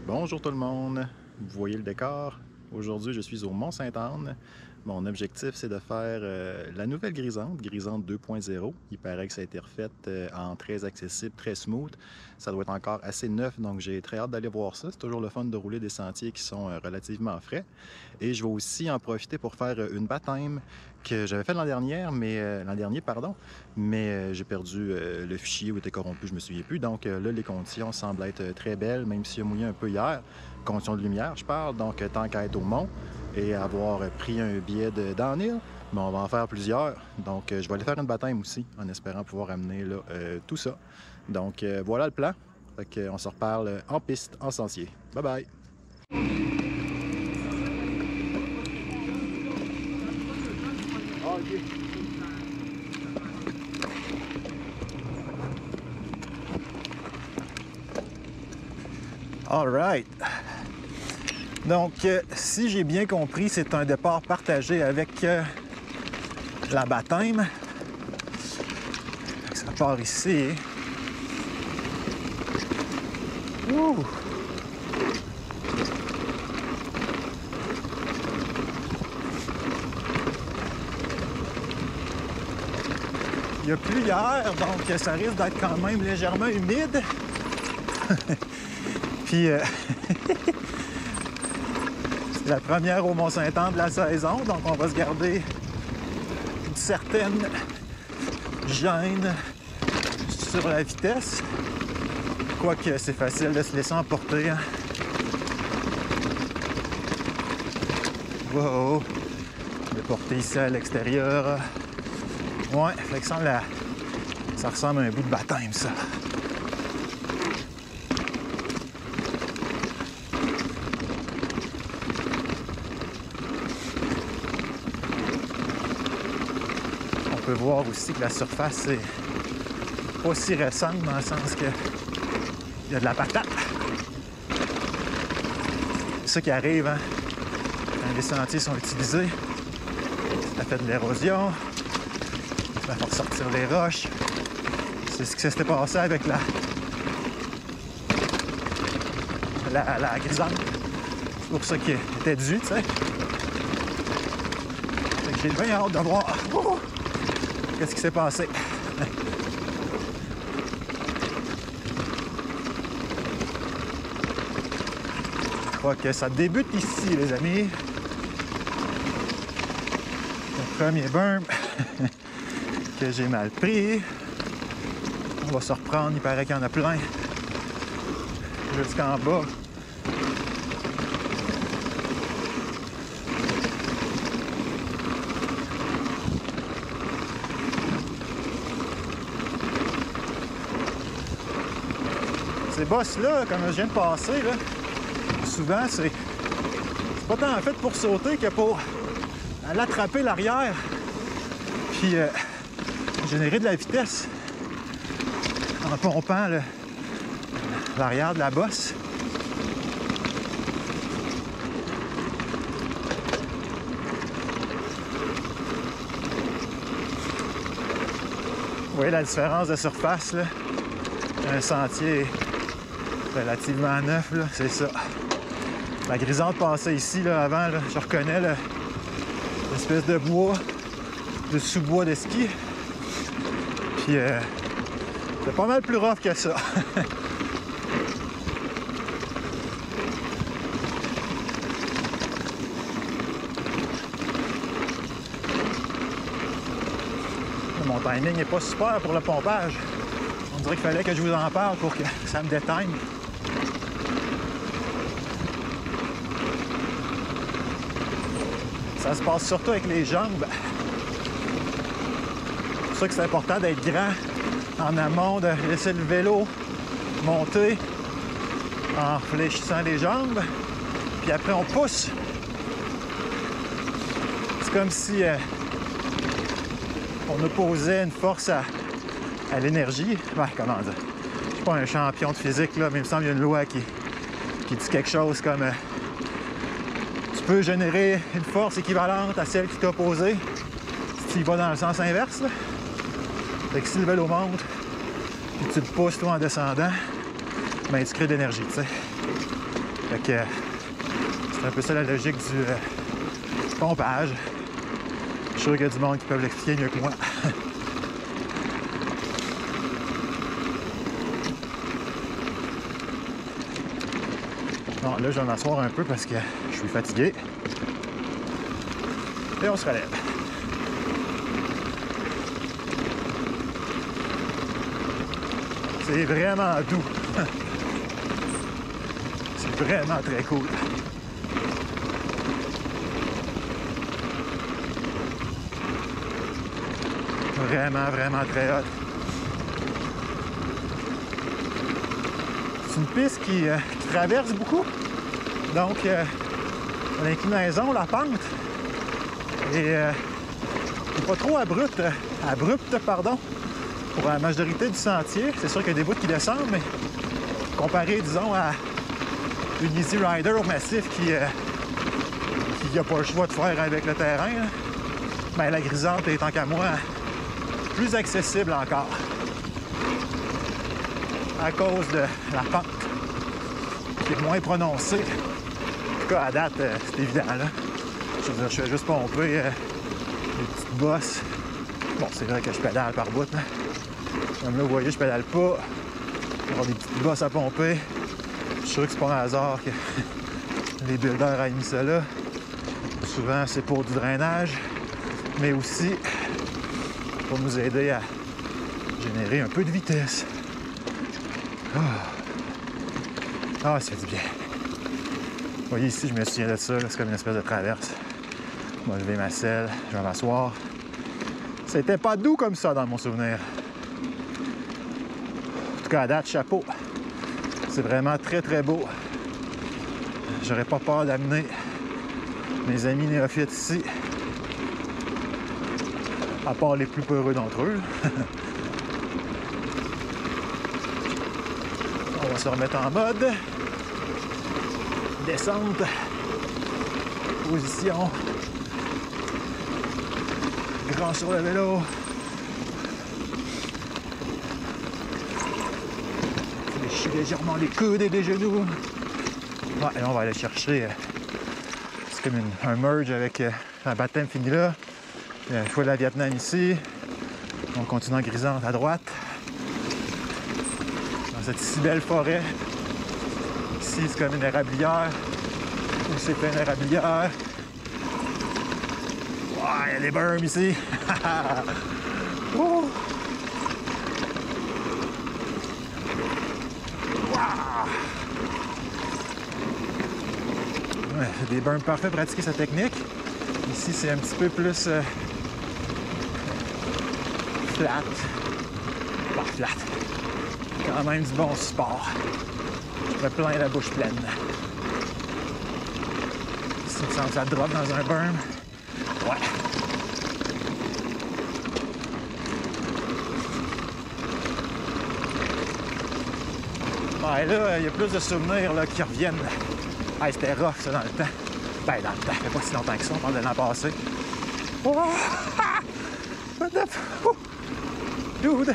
Bonjour tout le monde, vous voyez le décor. Aujourd'hui, je suis au Mont-Sainte-Anne. Mon objectif, c'est de faire la nouvelle Grisante 2.0. Il paraît que ça a été refait en très accessible, très smooth. Ça doit être encore assez neuf, donc j'ai très hâte d'aller voir ça. C'est toujours le fun de rouler des sentiers qui sont relativement frais. Et je vais aussi en profiter pour faire une baptême que j'avais fait l'an dernier, mais j'ai perdu le fichier où était corrompu, je me souviens plus. Donc là, les conditions semblent être très belles, même s'il a mouillé un peu hier. Conditions de lumière, je parle. Donc tant qu'à être au mont et avoir pris un billet de downhill, mais on va en faire plusieurs. Donc je vais aller faire une baptême aussi, en espérant pouvoir amener là, tout ça. Donc voilà le plan. Fait qu'on se reparle en piste, en sentier. Bye bye! All right. Donc, si j'ai bien compris, c'est un départ partagé avec la baptême. Ça part ici. Ouh. Il y a plu hier, donc ça risque d'être quand même légèrement humide. Puis, c'est la première au Mont-Sainte-Anne de la saison, donc on va se garder une certaine gêne sur la vitesse. Quoique c'est facile de se laisser emporter. Hein. Wow! Déporté ici à l'extérieur. Ouais, fait que ça ressemble à un bout de baptême, ça. On peut voir aussi que la surface est pas si récente dans le sens que il y a de la patate. C'est ça qui arrive, hein? Quand les sentiers sont utilisés, ça fait de l'érosion. Ça va ressortir les roches. C'est ce qui s'était passé avec la Grisante. C'est pour ça qu'il était dû, tu sais. J'ai bien hâte de voir qu'est-ce qui s'est passé. Je crois que ça débute ici, les amis. Le premier bump que j'ai mal pris. On va se reprendre, il paraît qu'il y en a plein. Jusqu'en bas. Ces bosses-là, comme je viens de passer, là, souvent, c'est pas tant fait pour sauter que pour aller attraper l'arrière puis générer de la vitesse en pompant l'arrière de la bosse. Vous voyez la différence de surface, là? Un sentier relativement neuf, là, c'est ça. La Grisante passait ici, là, avant, là, je reconnais l'espèce de bois, de sous-bois de ski. Puis, c'est pas mal plus rough que ça. Mon timing n'est pas super pour le pompage. On dirait qu'il fallait que je vous en parle pour que ça me déteigne. Ça se passe surtout avec les jambes. C'est pour ça que c'est important d'être grand en amont, de laisser le vélo monter en fléchissant les jambes. Puis après, on pousse. C'est comme si on opposait une force à l'énergie. Ouais, comment dire? Je suis pas un champion de physique, là, mais il me semble qu'il y a une loi qui dit quelque chose comme tu peux générer une force équivalente à celle qui t'est opposée si tu y vas dans le sens inverse. Là. Fait que si le vélo monte, puis tu te pousses toi en descendant, ben tu crées de l'énergie, tu sais. Fait que c'est un peu ça la logique du pompage. Je suis sûr qu'il y a du monde qui peut l'expliquer mieux que moi. Bon, là, je vais m'asseoir un peu parce que je suis fatigué. Et on se relève. C'est vraiment doux. C'est vraiment très cool. Vraiment, vraiment très hot. C'est une piste qui traverse beaucoup. Donc, l'inclinaison, la pente, est pas trop abrupte, pour la majorité du sentier. C'est sûr qu'il y a des bouts qui descendent, mais comparé, disons, à une Easy Rider au massif qui n'a pas le choix de faire avec le terrain, là, ben, la grisante est, tant qu'à moi, plus accessible encore à cause de la pente qui est moins prononcée. En tout cas, à date, c'est évident, là. Je veux dire, je fais juste pomper des petites bosses. Bon, c'est vrai que je pédale par bout, là. Comme là, vous voyez, je pédale pas. Il va y avoir des petites bosses à pomper. Je suis sûr que c'est pas un hasard que les builders aient mis ça là. Souvent, c'est pour du drainage, mais aussi pour nous aider à générer un peu de vitesse. Ah, ça fait du bien. Vous voyez ici, je me souviens de ça, c'est comme une espèce de traverse. Je vais lever ma selle, je vais m'asseoir. C'était pas doux comme ça dans mon souvenir. En tout cas, à date, chapeau. C'est vraiment très, très beau. J'aurais pas peur d'amener mes amis néophytes ici. À part les plus peureux d'entre eux. On va se remettre en mode. Descente. Position. Grand sur le vélo. Fléchis légèrement les coudes et les genoux. Ouais, et là, on va aller chercher. C'est comme un merge avec un baptême fini là. Il y a le choix de la Vietnam ici. On continue en grisante à droite. Dans cette si belle forêt. Ici, c'est comme une érablière. Où c'est plein d'érablières. Ouais, il y a des berms ici. Oh. Ouais, c'est des berms parfaits pour pratiquer sa technique. Ici, c'est un petit peu plus flat. Pas flat. Quand même du bon support. Je me plains la bouche pleine. Ici, il me semble que ça drop dans un berm. Ouais. Ouais, là, il y a plus de souvenirs là, qui reviennent. Ah, c'était rough, ça, dans le temps. Ben, dans le temps, ça fait pas si longtemps que ça, on parle de l'an passé. Oh! What the f... Oh! Dude!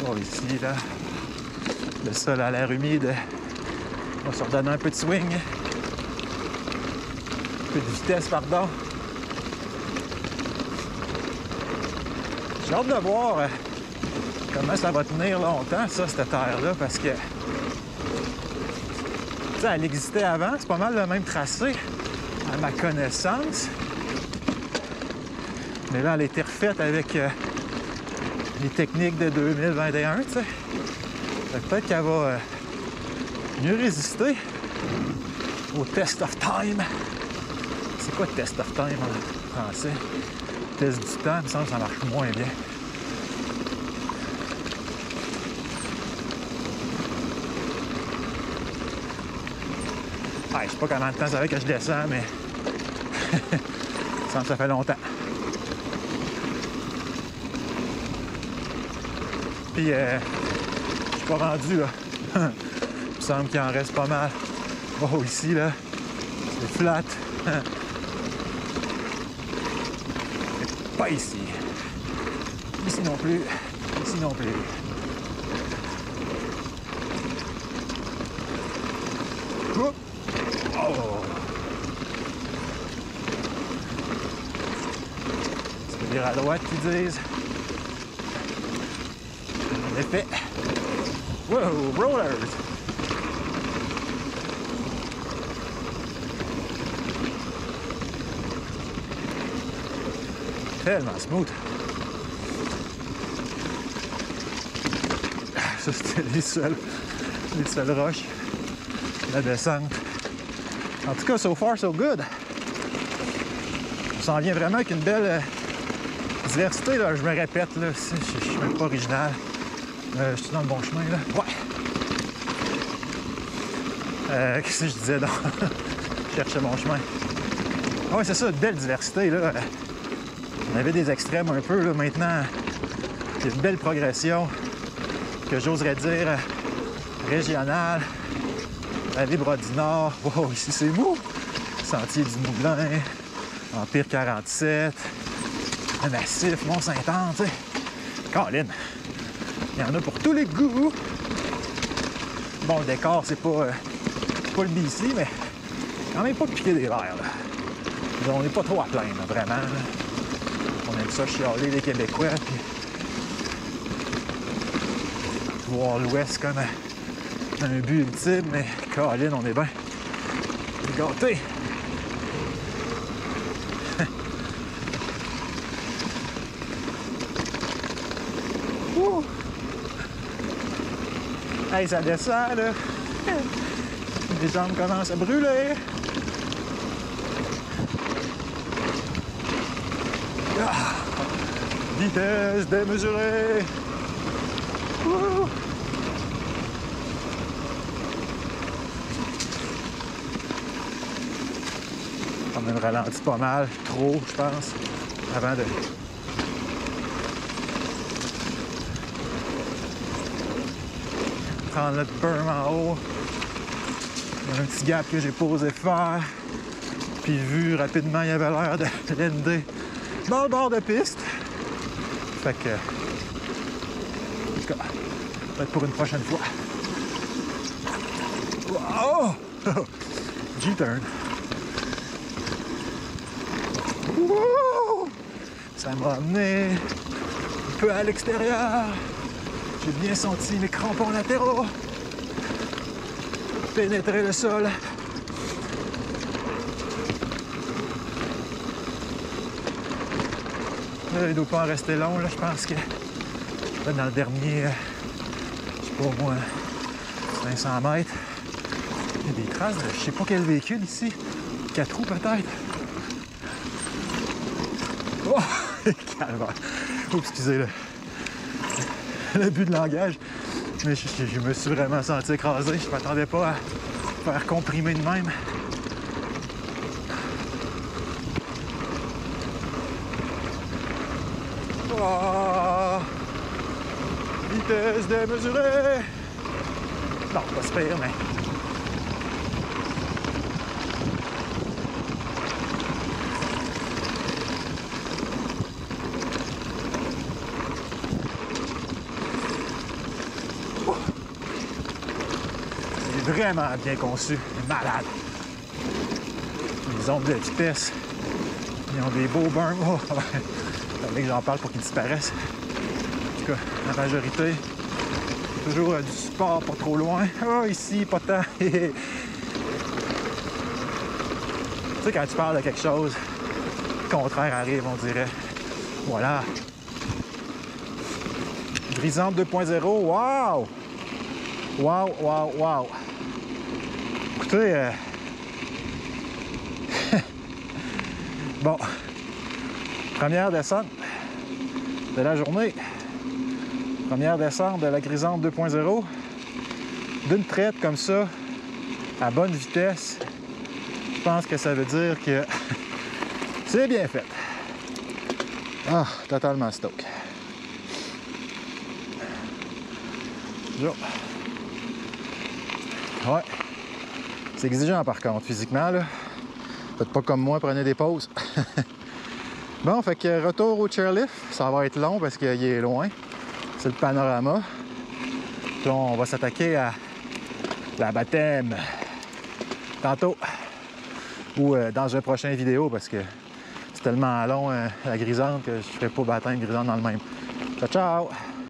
Oh, ici, là, le sol a l'air humide. On va se redonner un peu de swing. Un peu de vitesse, pardon. J'ai hâte de voir comment ça va tenir longtemps, ça, cette terre-là, parce que tu sais, elle existait avant, c'est pas mal le même tracé, à ma connaissance. Mais là, elle a été refaite avec les techniques de 2021, tu sais. Peut-être qu'elle va mieux résister au test of time. C'est quoi test of time en français? Test du temps, il me semble que ça marche moins bien. Ouais, je sais pas combien de temps ça fait que je descends, mais il me semble que ça fait longtemps. Puis, je suis pas rendu, là. Il me semble qu'il en reste pas mal. Oh, ici, là, c'est flat. Pas ici. Ici non plus. Ici non plus. à droite qu'ils disent. En effet. Wow, rollers! Tellement smooth. Ça, c'était les seules roches. La descente. En tout cas, so far, so good. On s'en vient vraiment avec une belle diversité, là. Je me répète, là. Je suis même pas original. Je suis dans le bon chemin, là. Ouais. Qu'est-ce que je disais, donc? Je cherchais mon chemin. Ah ouais, c'est ça, une belle diversité, là. On avait des extrêmes un peu, là. Maintenant, il y a une belle progression que j'oserais dire régionale. La Libre du Nord. Wow, ici, c'est mou. Sentier du Moulin. Empire 47. Le massif, Mont-Saint-Anne, tu sais. Colin. Il y en a pour tous les goûts. Bon, le décor, c'est pas le BC, mais quand même pas piquer des verres, là. On n'est pas trop à plaindre, là, vraiment. Là. On aime ça chialer les Québécois, puis voir l'Ouest comme un but ultime, mais Colin, on est bien gâtés. Hey, ça descend, là. Les jambes commencent à brûler. Ah! Vitesse démesurée. Wouh! On a ralenti pas mal, trop, je pense, avant de... prendre notre berm en haut. Il y a un petit gap que j'ai pas osé faire. Puis vu rapidement, il y avait l'air de l'ender dans le bord de piste. Fait que... en tout cas, peut-être pour une prochaine fois. Oh! G-turn. Wow! Ça m'a amené un peu à l'extérieur. J'ai bien senti mes crampons latéraux pénétrer le sol. Là, il ne doit pas en rester long. Là, je pense que là, dans le dernier, je sais pas moi, 500 mètres, il y a des traces de je sais pas quel véhicule ici. 4 roues peut-être. Oh! Calvaire. Oh, excusez l'abus de langage. Mais je me suis vraiment senti écrasé. Je m'attendais pas à faire comprimer de même. Oh! Vitesse démesurée! Non, pas super, mais... vraiment bien conçu, malade. Les ondes de vitesse, ils ont des beaux burns. Oh, il fallait que j'en parle pour qu'ils disparaissent. En tout cas, la majorité, toujours du support pas trop loin. Oh, ici, pas tant. Tu sais, quand tu parles de quelque chose, le contraire arrive, on dirait. Voilà. Grisante 2.0, wow! Wow, wow, wow! Écoutez, bon, première descente de la journée, première descente de la Grisante 2.0, d'une traite comme ça, à bonne vitesse, je pense que ça veut dire que c'est bien fait. Ah, totalement stock. Ouais. C'est exigeant par contre, physiquement, là. Faites pas comme moi, prenez des pauses. Bon, fait que retour au chairlift. Ça va être long parce qu'il est loin. C'est le panorama. Puis là, on va s'attaquer à la baptême tantôt. Ou dans une prochaine vidéo parce que C'est tellement long, la grisante, que je ne ferai pas baptême grisante dans le même. Ciao, ciao!